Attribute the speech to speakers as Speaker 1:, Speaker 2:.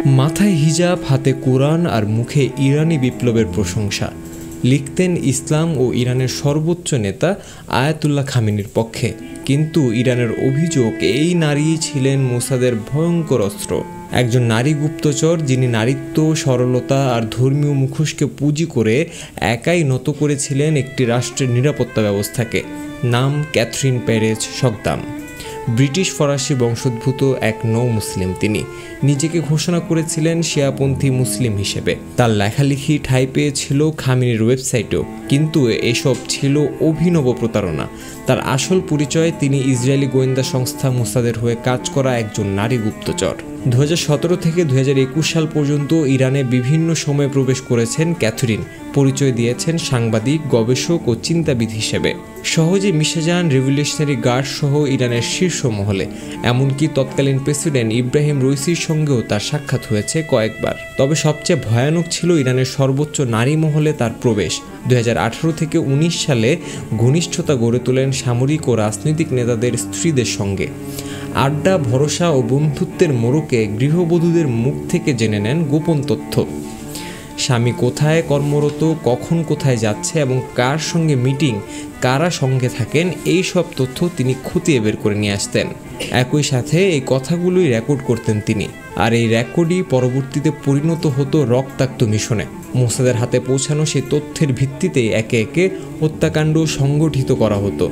Speaker 1: মাথায় হিজাব, হাতে কোরআন আর মুখে ইরানি বিপ্লবের প্রশংসা। লিখতেন ইসলাম ও ইরানের সর্বোচ্চ নেতা আয়াতুল্লাহ খামেনির পক্ষে। কিন্তু ইরানের অভিযোগ, এই নারীই ছিলেন মোসাদের ভয়ঙ্কর অস্ত্র। একজন নারী গুপ্তচর যিনি নারীত্ব, সরলতা আর ধর্মীয় মুখোশকে পুঁজি করে একাই নত করেছিলেন একটি রাষ্ট্রের নিরাপত্তা ব্যবস্থাকে। নাম ক্যাথরিন পেরেজ সকদাম। ব্রিটিশ ফরাসি বংশোদ্ভূত এক নৌ মুসলিম। তিনি নিজেকে ঘোষণা করেছিলেন শিয়াপন্থী মুসলিম হিসেবে। তার লেখালেখি ঠাঁই পেয়েছিল খামেনির ওয়েবসাইটেও, কিন্তু এসব ছিল অভিনব প্রতারণা। তার আসল পরিচয়, তিনি ইসরায়েলি গোয়েন্দা সংস্থা মোসাদের হয়ে কাজ করা একজন নারী গুপ্তচর। 2017 থেকে 2021 সাল পর্যন্ত ইরানে বিভিন্ন সময়ে প্রবেশ করেছেন ক্যাথরিন। পরিচয় দিয়েছেন সাংবাদিক, গবেষক ও চিন্তাবিদ হিসেবে। সহজে মিশে যান রেভলিউশনারি গার্ড সহ ইরানের শীর্ষ মহলে। এমনকি তৎকালীন প্রেসিডেন্ট ইব্রাহিম রইসির সঙ্গেও তার সাক্ষাৎ হয়েছে কয়েকবার। তবে সবচেয়ে ভয়ানক ছিল ইরানের সর্বোচ্চ নারী মহলে তার প্রবেশ। 2018 থেকে 19 সালে ঘনিষ্ঠতা গড়ে তোলেন সামরিক ও রাজনৈতিক নেতাদের স্ত্রীদের সঙ্গে। আড্ডা, ভরসা ও বন্ধুত্বের মোড়কে গৃহবধূদের মুখ থেকে জেনে নেন গোপন তথ্য। স্বামী কোথায় কর্মরত, কখন কোথায় যাচ্ছে এবং কার সঙ্গে মিটিং, কারা সঙ্গে থাকেন, এই সব তথ্য তিনি খতিয়ে বের করে নিয়ে আসতেন। একই সাথে এই কথাগুলোই রেকর্ড করতেন তিনি, আর এই রেকর্ডই পরবর্তীতে পরিণত হতো রক্তাক্ত মিশনে। মোসাদের হাতে পৌঁছানো সেই তথ্যের ভিত্তিতেই একে একে হত্যাকাণ্ড সংগঠিত করা হতো।